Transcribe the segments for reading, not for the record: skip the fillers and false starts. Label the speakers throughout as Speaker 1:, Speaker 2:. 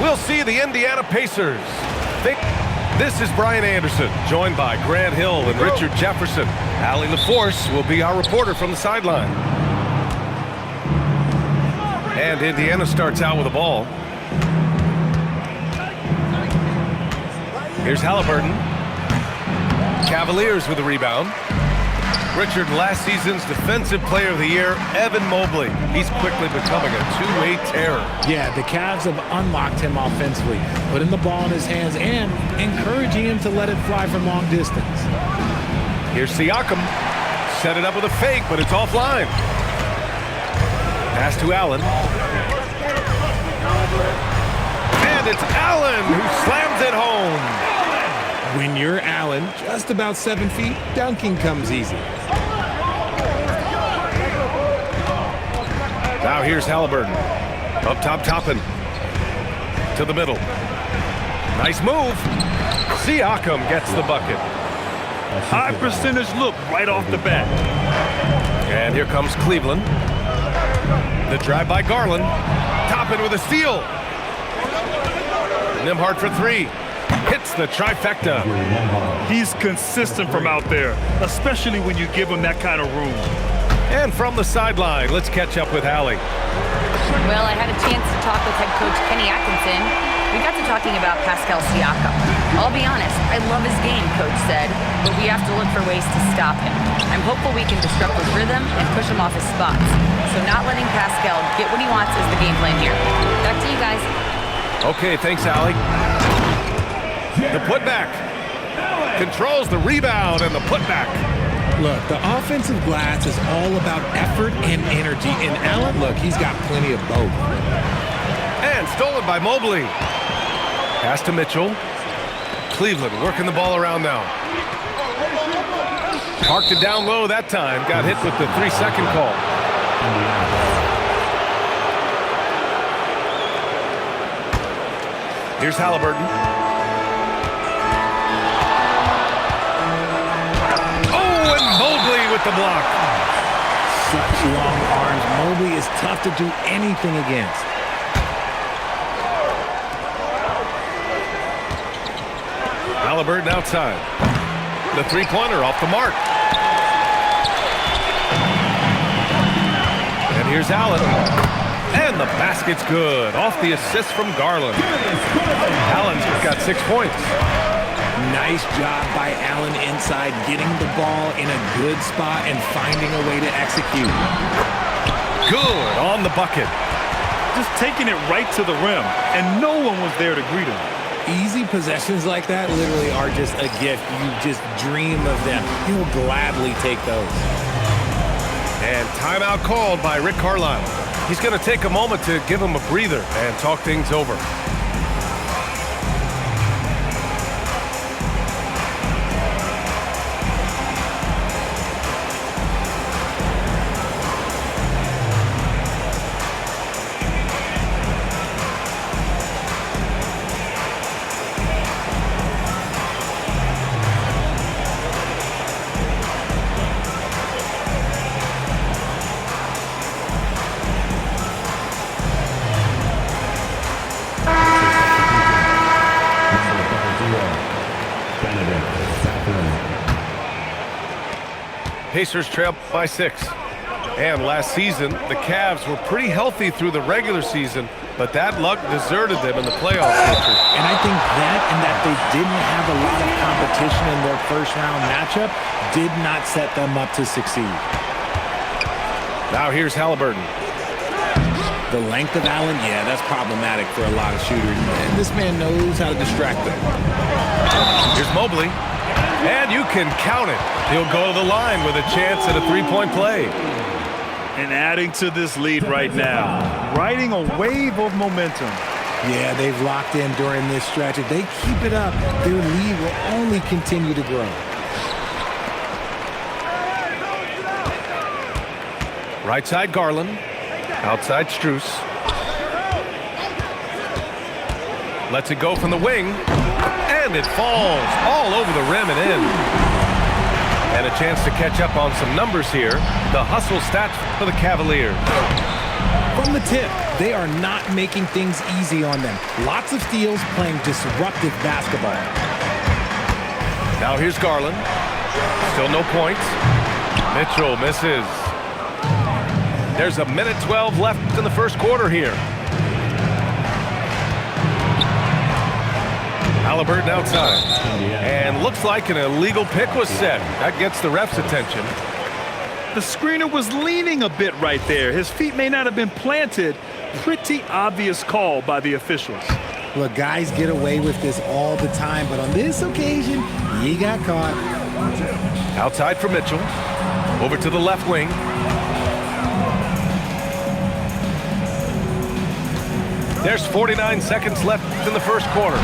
Speaker 1: we'll see the Indiana Pacers. This is Brian Anderson, joined by Grant Hill and Richard Jefferson. Allie LaForce will be our reporter from the sideline. And Indiana starts out with the ball. Here's Halliburton. Cavaliers with the rebound. Richard, last season's Defensive Player of the Year, Evan Mobley. He's quickly becoming a two-way terror.
Speaker 2: Yeah, the Cavs have unlocked him offensively, putting the ball in his hands and encouraging him to let it fly from long distance.
Speaker 1: Here's Siakam. Set it up with a fake, but it's offline. Pass to Allen. And it's Allen who slams it home.
Speaker 2: When you're Allen, just about 7 feet, dunking comes easy.
Speaker 1: Now here's Halliburton. Up top, Toppin. To the middle. Nice move. Siakam gets the bucket.
Speaker 3: High percentage look right off the bat.
Speaker 1: And here comes Cleveland. The drive by Garland. Toppin with a steal. Nembhard for three. Hits the trifecta.
Speaker 3: He's consistent from out there, especially when you give him that kind of room.
Speaker 1: And from the sideline, let's catch up with Allie.
Speaker 4: Well, I had a chance to talk with head coach Kenny Atkinson. We got to talking about Pascal Siakam. I'll be honest, I love his game, coach said, but we have to look for ways to stop him. I'm hopeful we can disrupt his rhythm and push him off his spots. So not letting Pascal get what he wants is the game plan here. Back to you guys.
Speaker 1: Okay, thanks, Allie. The putback. Controls the rebound and the putback.
Speaker 2: Look, the offensive glass is all about effort and energy. And Allen, look, he's got plenty of both.
Speaker 1: And stolen by Mobley. Pass to Mitchell. Cleveland working the ball around now. Parked it down low that time. Got hit with the 3-second call. Here's Halliburton. Oh, and Mobley with the block.
Speaker 2: Such long arms. Mobley is tough to do anything against.
Speaker 1: Halliburton outside. The three-pointer off the mark. And here's Allen. And the basket's good. Off the assist from Garland. Allen's got 6 points.
Speaker 2: Nice job by Allen inside, getting the ball in a good spot and finding a way to execute.
Speaker 1: Good on the bucket.
Speaker 3: Just taking it right to the rim, and no one was there to greet him.
Speaker 2: Easy possessions like that literally are just a gift. You just dream of them. He'll gladly take those.
Speaker 1: And timeout called by Rick Carlisle. He's going to take a moment to give him a breather and talk things over. Pacers trail by 6. And last season, the Cavs were pretty healthy through the regular season, but that luck deserted them in the playoffs.
Speaker 2: And I think that and that they didn't have a lot of competition in their first-round matchup did not set them up to succeed.
Speaker 1: Now here's Halliburton.
Speaker 2: The length of Allen, yeah, that's problematic for a lot of shooters. And this man knows how to distract them.
Speaker 1: Here's Mobley. And you can count it. He'll go to the line with a chance at a three-point play.
Speaker 3: And adding to this lead right now, riding a wave of momentum.
Speaker 2: Yeah, they've locked in during this stretch. If they keep it up, their lead will only continue to grow.
Speaker 1: Right side Garland. Outside Strus. Lets it go from the wing. And it falls all over the rim and in. And a chance to catch up on some numbers here. The hustle stats for the Cavaliers.
Speaker 2: From the tip, They are not making things easy on them. Lots of steals, playing disruptive basketball.
Speaker 1: Now here's Garland. Still no points. Mitchell misses. There's a minute 12 left in the first quarter here. Halliburton outside. And looks like an illegal pick was set. That gets the ref's attention.
Speaker 3: The screener was leaning a bit right there. His feet may not have been planted. Pretty obvious call by the officials.
Speaker 2: Look, guys get away with this all the time, but on this occasion, he got caught.
Speaker 1: Outside for Mitchell. Over to the left wing. There's 49 seconds left in the first quarter.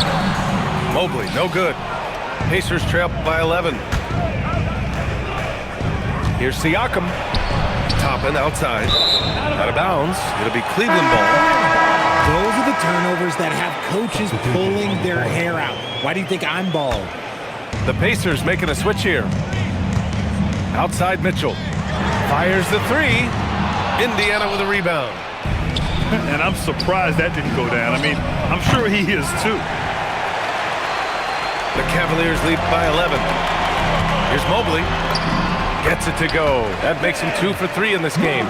Speaker 1: Mobley, no good. Pacers trail by 11. Here's Siakam. Toppin outside. Out of bounds. It'll be Cleveland ball.
Speaker 2: Those are the turnovers that have coaches pulling their hair out. Why do you think I'm bald?
Speaker 1: The Pacers making a switch here. Outside Mitchell. Fires the three. Indiana with a rebound.
Speaker 3: And I'm surprised that didn't go down. I mean, I'm sure he is too.
Speaker 1: The Cavaliers lead by 11. Here's Mobley. Gets it to go. That makes him 2 for 3 in this game.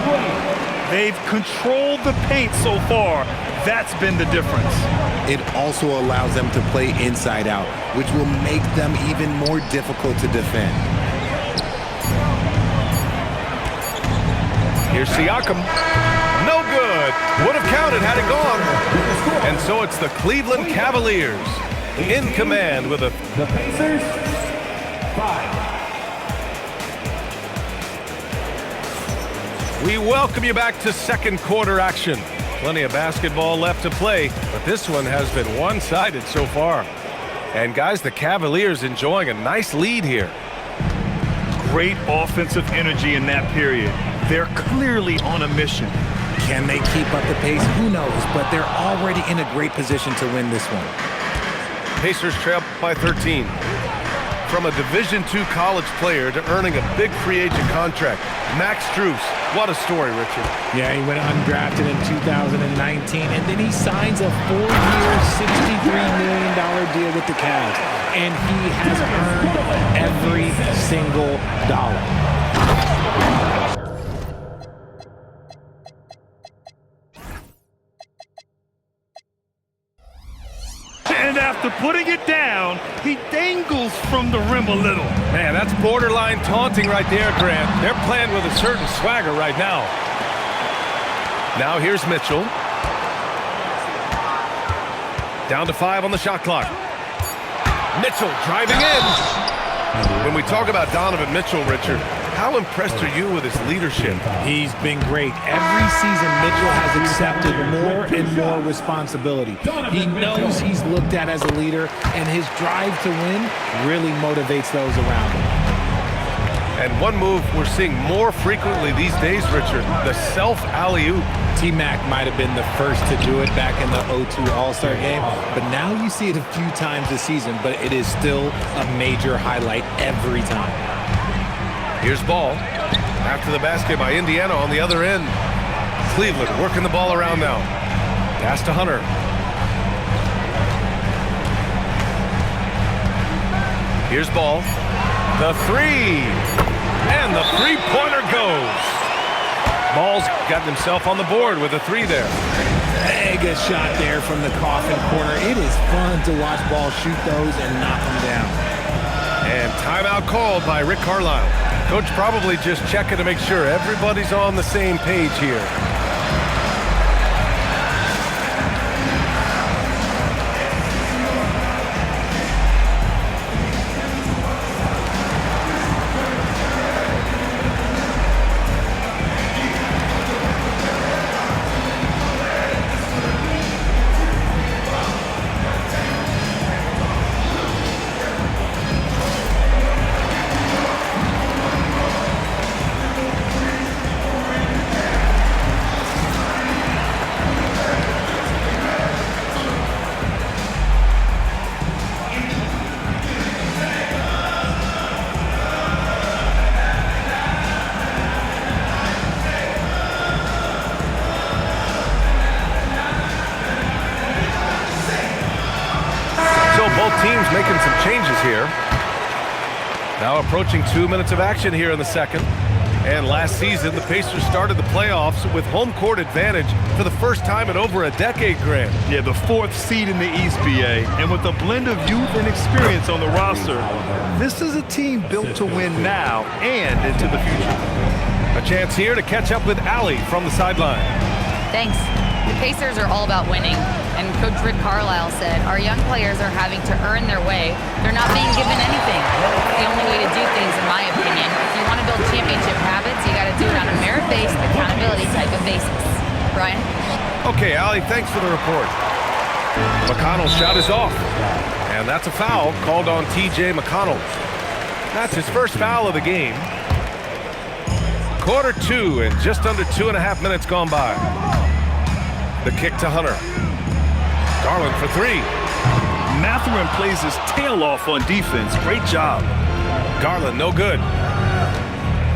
Speaker 3: They've controlled the paint so far. That's been the difference.
Speaker 5: It also allows them to play inside out, which will make them even more difficult to defend.
Speaker 1: Here's Siakam. No good. Would have counted had it gone. And so it's the Cleveland Cavaliers in command with the
Speaker 6: Pacers, 5.
Speaker 1: We welcome you back to second quarter action. Plenty of basketball left to play, but this one has been one-sided so far. And guys, the Cavaliers enjoying a nice lead here.
Speaker 3: Great offensive energy in that period. They're clearly on a mission.
Speaker 2: Can they keep up the pace? Who knows, but they're already in a great position to win this one.
Speaker 1: Pacers trail by 13. From a Division II college player to earning a big free agent contract, Max Strus. What a story, Richard.
Speaker 2: Yeah, he went undrafted in 2019, and then he signs a 4-year, $63 million deal with the Cavs, and he has earned every single dollar.
Speaker 3: And after putting it down, he dangles from the rim a little.
Speaker 1: Man, that's borderline taunting right there, Grant. They're playing with a certain swagger right now. Now here's Mitchell. Down to 5 on the shot clock. Mitchell driving in. When we talk about Donovan Mitchell, Richard, how impressed are you with his leadership?
Speaker 2: He's been great. Every season, Mitchell has accepted more and more responsibility. He knows he's looked at as a leader, and his drive to win really motivates those around him.
Speaker 1: And one move we're seeing more frequently these days, Richard, the self-alley-oop.
Speaker 2: T-Mac might have been the first to do it back in the 02 All-Star game, but now you see it a few times this season, but it is still a major highlight every time.
Speaker 1: Here's Ball. After the basket by Indiana on the other end. Cleveland working the ball around now. Pass to Hunter. Here's Ball. The three. And the three-pointer goes. Ball's gotten himself on the board with a three there.
Speaker 2: Mega shot there from the coffin corner. It is fun to watch Ball shoot those and knock them down.
Speaker 1: And timeout called by Rick Carlisle. Coach probably just checking to make sure everybody's on the same page here. Both teams making some changes here. Now approaching 2 minutes of action here in the second. And last season, the Pacers started the playoffs with home court advantage for the first time in over a decade, Grant.
Speaker 3: Yeah, the 4th seed in the East, BA. And with a blend of youth and experience on the roster, this is a team built to win now and into the future.
Speaker 1: A chance here to catch up with Allie from the sideline.
Speaker 4: Thanks. The Pacers are all about winning, and Coach Rick Carlisle said our young players are having to earn their way. They're not being given anything. It's the only way to do things, in my opinion. If you want to build championship habits, you got to do it on a merit-based, accountability type of basis. Brian?
Speaker 1: Okay, Allie, thanks for the report. McConnell's shot is off, and that's a foul called on T.J. McConnell. That's his first foul of the game. Quarter 2 and just under 2.5 minutes gone by. The kick to Hunter. Garland for 3.
Speaker 3: Mathurin plays his tail off on defense. Great job.
Speaker 1: Garland, no good.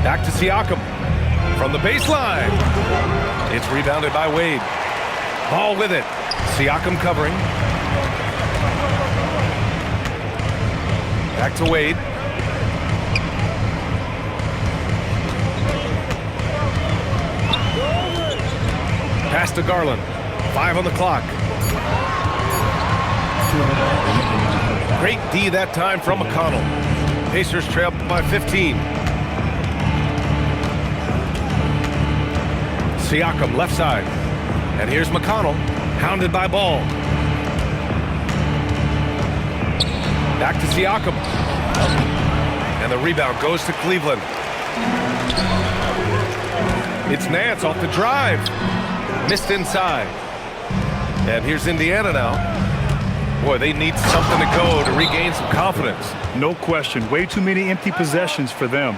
Speaker 1: Back to Siakam. From the baseline. It's rebounded by Wade. Ball with it. Siakam covering. Back to Wade. Pass to Garland. 5 on the clock. Great D that time from McConnell. Pacers trail by 15. Siakam left side. And here's McConnell, hounded by Ball. Back to Siakam. And the rebound goes to Cleveland. It's Nance off the drive. Missed inside. And here's Indiana now. Boy, they need something to go to regain some confidence.
Speaker 3: No question. Way too many empty possessions for them.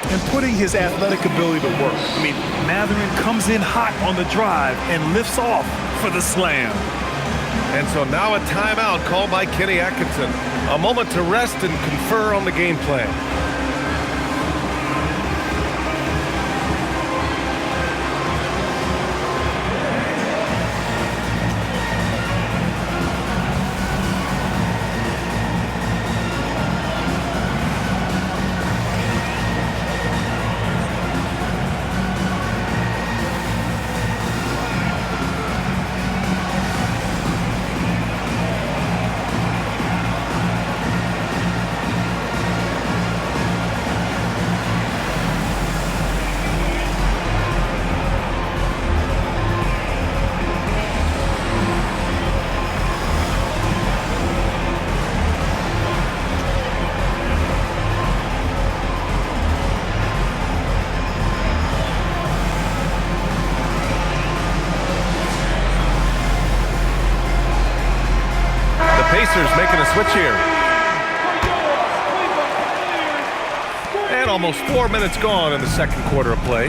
Speaker 3: And putting his athletic ability to work. I mean, Mathurin comes in hot on the drive and lifts off for the slam.
Speaker 1: And so now a timeout called by Kenny Atkinson. A moment to rest and confer on the game plan. Pacers making a switch here. And almost 4 minutes gone in the second quarter of play.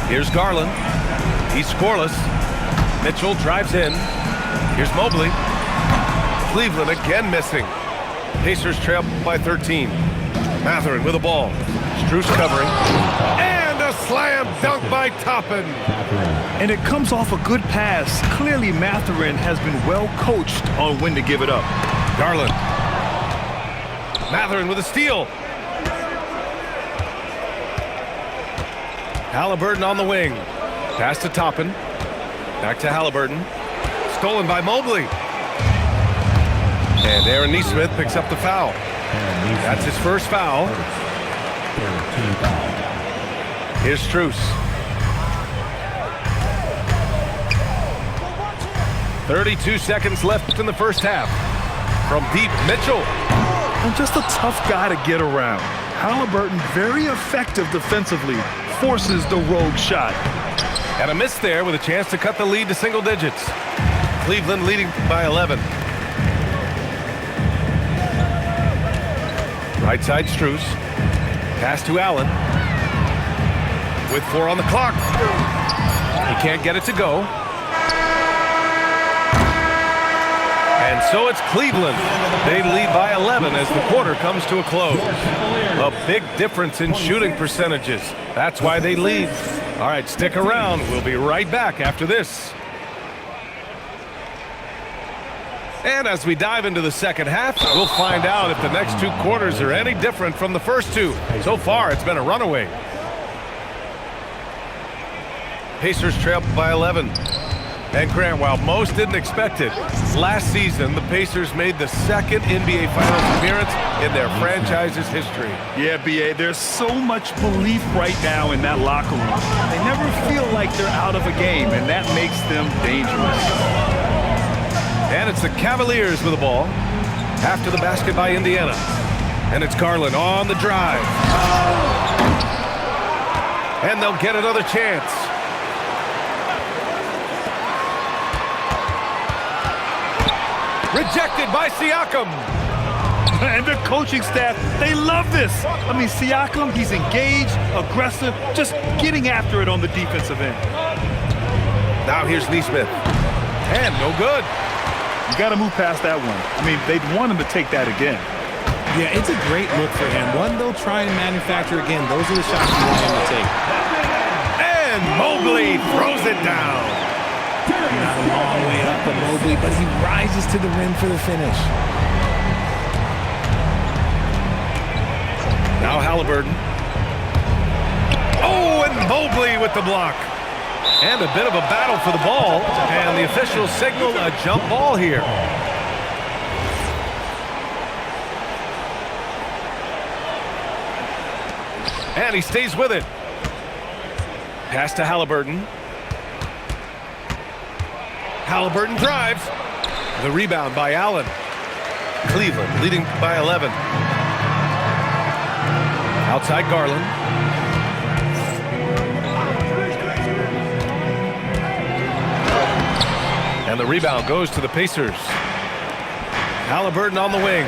Speaker 1: Here's Garland. He's scoreless. Mitchell drives in. Here's Mobley. Cleveland again missing. Pacers trail by 13. Mathurin with the ball. Strus covering. And a slam dunk by Toppin.
Speaker 3: And it comes off a good pass. Clearly, Mathurin has been well coached on when to give it up.
Speaker 1: Garland. Mathurin with a steal. Halliburton on the wing. Pass to Toppin. Back to Halliburton. Stolen by Mobley. And Aaron Nesmith picks up the foul. That's his first foul. Here's Strus. 32 seconds left in the first half. From deep, Mitchell.
Speaker 3: And just a tough guy to get around. Halliburton, very effective defensively, forces the rogue shot.
Speaker 1: And a miss there with a chance to cut the lead to single digits. Cleveland leading by 11. Right side, Strus. Pass to Allen. With 4 on the clock. He can't get it to go. And so it's Cleveland. They lead by 11 as the quarter comes to a close. A big difference in shooting percentages. That's why they lead. All right, stick around. We'll be right back after this. And as we dive into the second half, we'll find out if the next 2 quarters are any different from the first 2. So far, it's been a runaway. Pacers trail by 11. And Grant, while most didn't expect it, last season the Pacers made the second NBA Finals appearance in their franchise's history.
Speaker 3: Yeah, B.A., there's so much belief right now in that locker room. They never feel like they're out of a game, and that makes them dangerous.
Speaker 1: And it's the Cavaliers with the ball after the basket by Indiana. And it's Garland on the drive. And they'll get another chance. Rejected by Siakam.
Speaker 3: And the coaching staff, they love this. I mean, Siakam, he's engaged, aggressive, just getting after it on the defensive end.
Speaker 1: Now here's Nesmith. And no good.
Speaker 3: You got to move past that one. I mean, they'd want him to take that again.
Speaker 2: Yeah, it's a great look for him. One they'll try and manufacture again. Those are the shots you want him to take.
Speaker 1: And Mobley throws it down.
Speaker 2: Not a long way up for Mobley, but he rises to the rim for the finish.
Speaker 1: Now Halliburton. Oh, and Mobley with the block. And a bit of a battle for the ball. And the officials signal a jump ball here. And he stays with it. Pass to Halliburton. Halliburton drives. The rebound by Allen. Cleveland leading by 11. Outside Garland. And the rebound goes to the Pacers. Halliburton on the wing.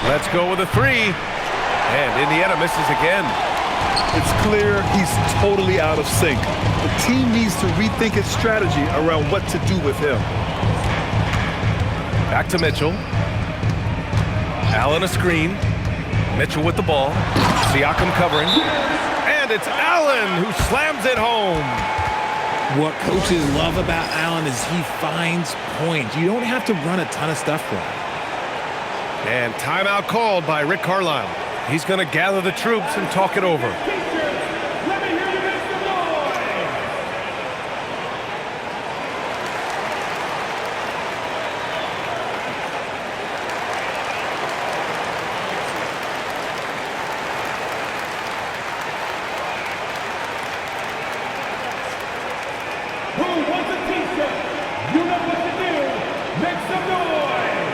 Speaker 1: Let's go with a 3. And Indiana misses again.
Speaker 3: It's clear he's totally out of sync. The team needs to rethink its strategy around what to do with him.
Speaker 1: Back to Mitchell. Allen a screen. Mitchell with the ball. Siakam covering. And it's Allen who slams it home.
Speaker 2: What coaches love about Allen is he finds points. You don't have to run a ton of stuff for him.
Speaker 1: And timeout called by Rick Carlisle. He's going to gather the troops and talk it over.
Speaker 6: Let me hear you make some noise. Who wants a t-shirt? You know what to do. Make some noise.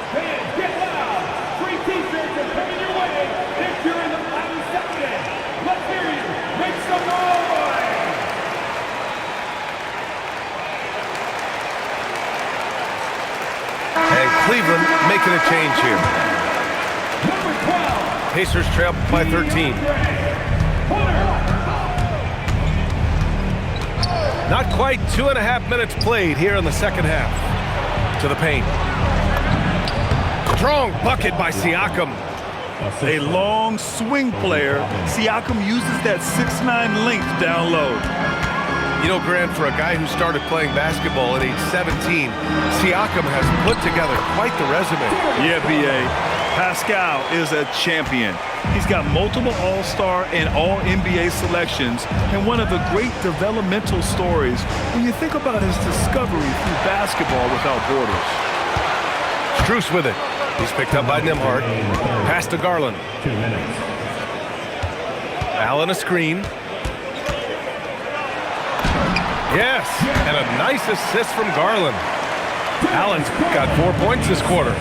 Speaker 6: Fans, get loud. Free t-shirts are coming your way if you're in the Miami section. Let's hear you. Make some noise.
Speaker 1: And Cleveland making a change here.
Speaker 6: Number 12.
Speaker 1: Pacers trail by 13. Not quite 2.5 minutes played here in the second half. To the paint. Strong bucket by Siakam.
Speaker 3: A long swing player. Siakam uses that 6'9" length down low.
Speaker 1: You know, Grant, for a guy who started playing basketball at age 17, Siakam has put together quite the resume.
Speaker 3: Yeah, B.A. Pascal is a champion. He's got multiple All-Star and All-NBA selections, and one of the great developmental stories when you think about his discovery through basketball without borders.
Speaker 1: Strus with it. He's picked up by Nembhard. Pass to Garland.
Speaker 6: 2 minutes.
Speaker 1: Allen a screen. Yes, and a nice assist from Garland. Allen's got 4 points this quarter.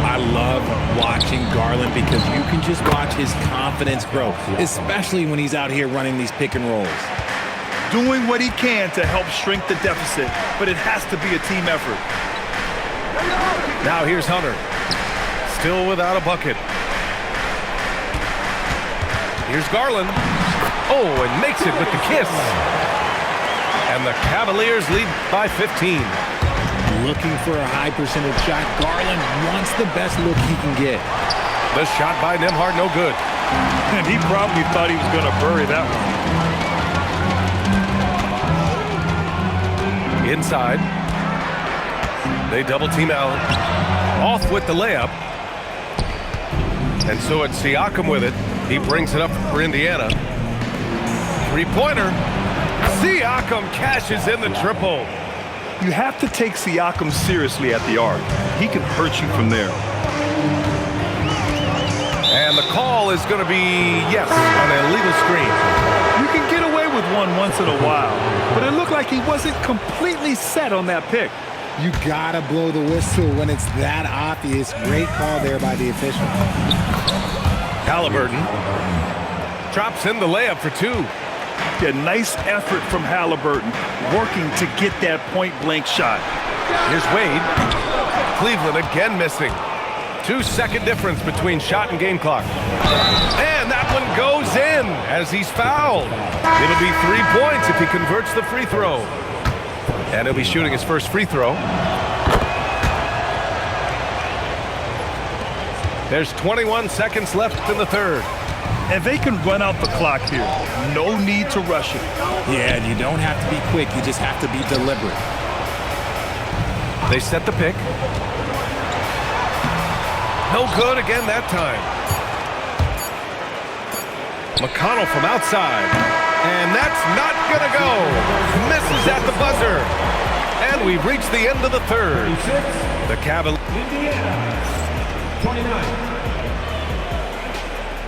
Speaker 2: I love watching Garland because you can just watch his confidence grow, especially when he's out here running these pick and rolls.
Speaker 3: Doing what he can to help shrink the deficit, but it has to be a team effort.
Speaker 1: Now here's Hunter. Still without a bucket. Here's Garland. Oh, and makes it with the kiss. And the Cavaliers lead by 15.
Speaker 2: looking for a high percentage shot. Garland wants the best look he can get.
Speaker 1: The shot by Nembhard, no good.
Speaker 3: And he probably thought he was going to bury that one.
Speaker 1: Inside. They double team Allen. Off with the layup. And so it's Siakam with it. He brings it up for Indiana. Three-pointer. Siakam cashes in the triple.
Speaker 3: You have to take Siakam seriously at the arc. He can hurt you from there.
Speaker 1: And the call is going to be, yes, on an illegal screen.
Speaker 3: You can get away with one once in a while, but it looked like he wasn't completely set on that pick.
Speaker 5: You gotta blow the whistle when it's that obvious. Great call there by the official.
Speaker 1: Halliburton drops in the layup for two.
Speaker 3: Yeah, nice effort from Halliburton, working to get that point-blank shot.
Speaker 1: Here's Wade. Cleveland again missing. 2-second difference between shot and game clock. And that one goes in as he's fouled. It'll be 3 points if he converts the free throw. And he'll be shooting his first free throw. There's 21 seconds left in the third.
Speaker 3: And they can run out the clock here. No need to rush it.
Speaker 2: Yeah, and you don't have to be quick. You just have to be deliberate.
Speaker 1: They set the pick. No good again that time. McConnell from outside. And that's not going to go. Misses at the buzzer. And we've reached the end of the third. The Cavaliers.
Speaker 6: Indiana, 29.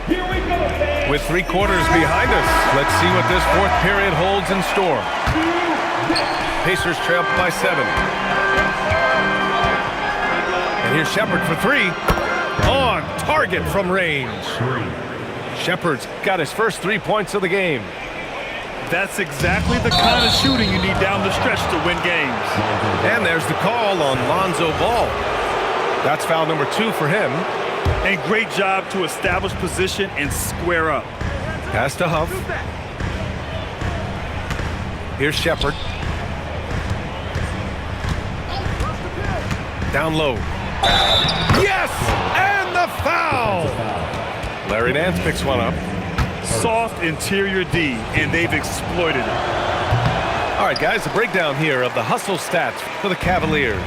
Speaker 6: Here we go, fans.
Speaker 1: With 3 quarters behind us, let's see what this fourth period holds in store. Pacers trail by 7. And here's Shepherd for 3. On target from range. Shepherd's got his first 3 points of the game.
Speaker 3: That's exactly the kind of shooting you need down the stretch to win games.
Speaker 1: And there's the call on Lonzo Ball. That's foul number 2 for him.
Speaker 3: And great job to establish position and square up.
Speaker 1: Pass to Huff. Here's Shepherd. Down low. Yes! And the foul! Larry Nance picks one up.
Speaker 3: Soft interior D, and they've exploited it.
Speaker 1: All right, guys, the breakdown here of the hustle stats for the Cavaliers.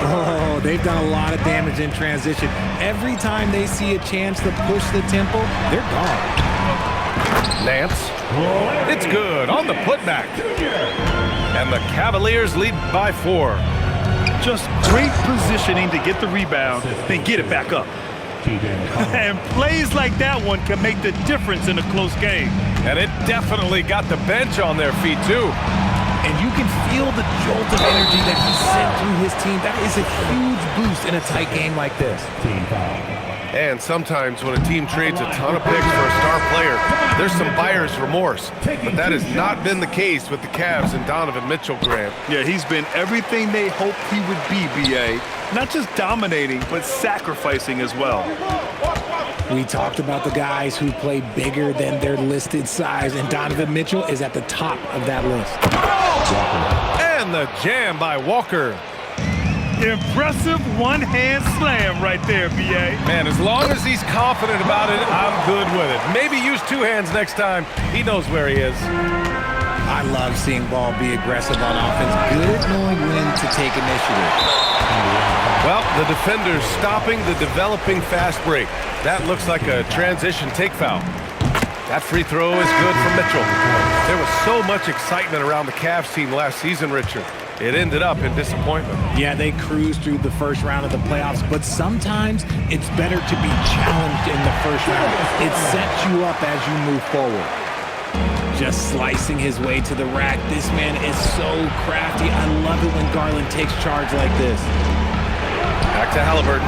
Speaker 2: Oh, they've done a lot of damage in transition. Every time they see a chance to push the tempo, they're gone.
Speaker 1: Nance. It's good on the putback. And the Cavaliers lead by 4.
Speaker 3: Just great positioning to get the rebound, then get it back up. And plays like that one can make the difference in a close game.
Speaker 1: And it definitely got the bench on their feet, too.
Speaker 2: And you can feel the jolt of energy that he sent through his team. That is a huge boost in a tight game like this.
Speaker 1: And sometimes when a team trades a ton of picks for a star player, there's some buyer's remorse. But that has not been the case with the Cavs and Donovan Mitchell, Grant.
Speaker 3: Yeah, he's been everything they hoped he would be, B.A. Not just dominating, but sacrificing as well.
Speaker 2: We talked about the guys who play bigger than their listed size, and Donovan Mitchell is at the top of that list.
Speaker 1: And the jam by Walker.
Speaker 3: Impressive one-hand slam right there, B.A.
Speaker 1: Man, as long as he's confident about it, I'm good with it. Maybe use 2 hands next time. He knows where he is.
Speaker 5: I love seeing Ball be aggressive on offense. Good at knowing when to take initiative.
Speaker 1: Well, the defender's stopping the developing fast break. That looks like a transition take foul. That free throw is good for Mitchell. There was so much excitement around the Cavs team last season, Richard. It ended up in disappointment.
Speaker 2: Yeah, they cruised through the first round of the playoffs, but sometimes it's better to be challenged in the first round. It sets you up as you move forward. Just slicing his way to the rack. This man is so crafty. I love it when Garland takes charge like this.
Speaker 1: Back to Halliburton.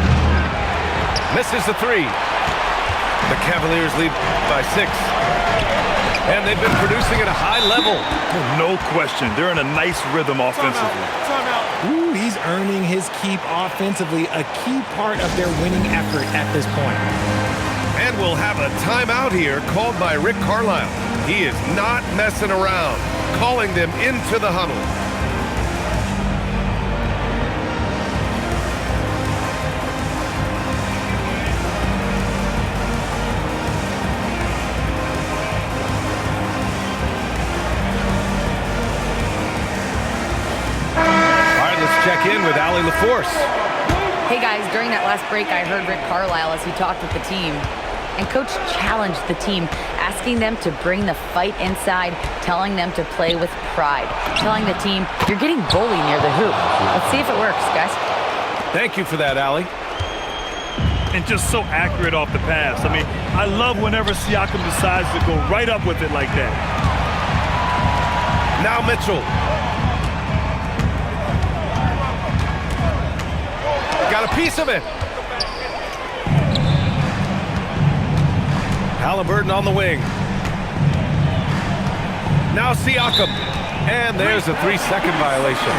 Speaker 1: Misses the 3. The Cavaliers lead by 6. And they've been producing at a high level.
Speaker 3: No question. They're in a nice rhythm offensively.
Speaker 2: Ooh, he's earning his keep offensively, a key part of their winning effort at this point.
Speaker 1: And we'll have a timeout here called by Rick Carlisle. He is not messing around, calling them into the huddle. check in with Allie LaForce.
Speaker 4: Hey guys, during that last break, I heard Rick Carlisle as he talked with the team. And Coach challenged the team, asking them to bring the fight inside, telling them to play with pride, telling the team, you're getting bullied near the hoop. Let's see if it works, guys.
Speaker 1: Thank you for that, Allie.
Speaker 3: And just so accurate off the pass. I mean, I love whenever Siakam decides to go right up with it like that.
Speaker 1: Now Mitchell. Got a piece of it. Halliburton on the wing. Now Siakam. And there's a 3-second violation.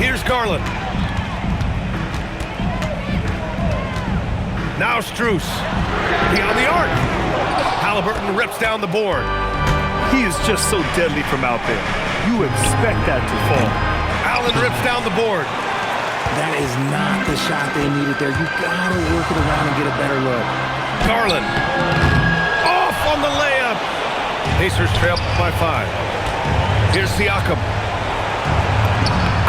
Speaker 1: Here's Garland. Now Strus. Beyond the arc. Halliburton rips down the board.
Speaker 3: He is just so deadly from out there. You expect that to fall.
Speaker 1: Allen rips down the board.
Speaker 2: That is not the shot they needed there. You gotta work it around and get a better look.
Speaker 1: Garland. Off on the layup. Pacers trail by 5. Here's Siakam.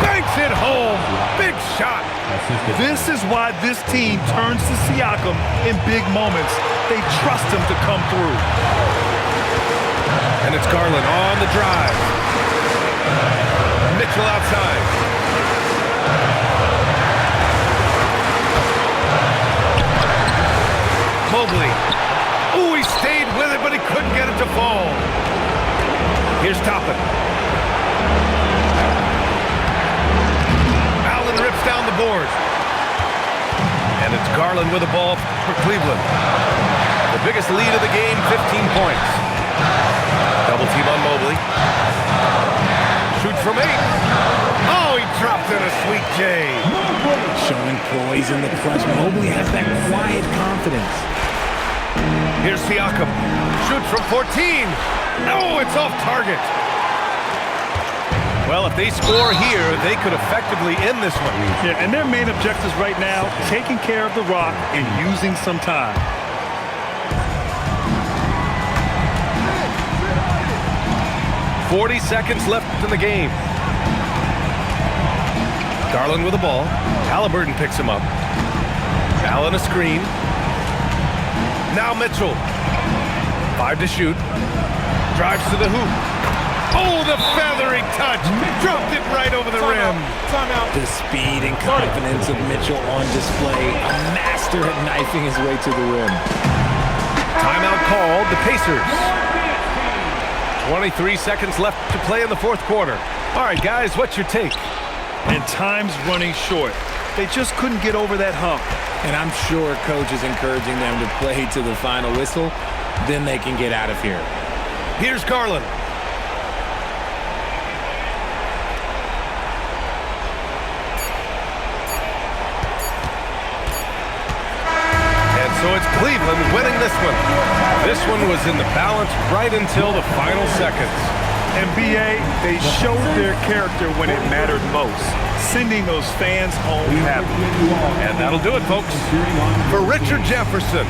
Speaker 1: Banks it home. Big shot.
Speaker 3: This is why this team turns to Siakam in big moments. They trust him to come through.
Speaker 1: And it's Garland on the drive. Mitchell outside. Mobley. Ooh, he stayed with it, but he couldn't get it to fall. Here's Toppin. Allen rips down the board. And it's Garland with the ball for Cleveland. The biggest lead of the game, 15 points. Double team on Mobley. Shoots from 8. Oh, he dropped in a sweet J.
Speaker 2: Showing poise in the clutch. Mobley has that quiet confidence.
Speaker 1: Here's Siakam. Shoots from 14. No, it's off target. Well, if they score here, they could effectively end this one.
Speaker 3: Yeah, and their main objectives right now, taking care of the rock and using some time.
Speaker 1: .40 seconds left in the game. Garland with the ball. Halliburton picks him up. Allen a screen. Now Mitchell. 5 to shoot. Drives to the hoop. Oh, the feathering touch. Dropped it right over the rim.
Speaker 2: The speed and confidence of Mitchell on display. A master at knifing his way to the rim.
Speaker 1: Timeout called. The Pacers. 23 seconds left to play in the fourth quarter. All right, guys, what's your take?
Speaker 3: And time's running short. They just couldn't get over that hump.
Speaker 2: And I'm sure Coach is encouraging them to play to the final whistle. Then they can get out of here.
Speaker 1: Here's Garland. And so it's Cleveland winning this one. This one was in the balance right until the final seconds.
Speaker 3: And B.A., they showed their character when it mattered most, sending those fans home happy.
Speaker 1: And that'll do it, folks. For Richard Jefferson,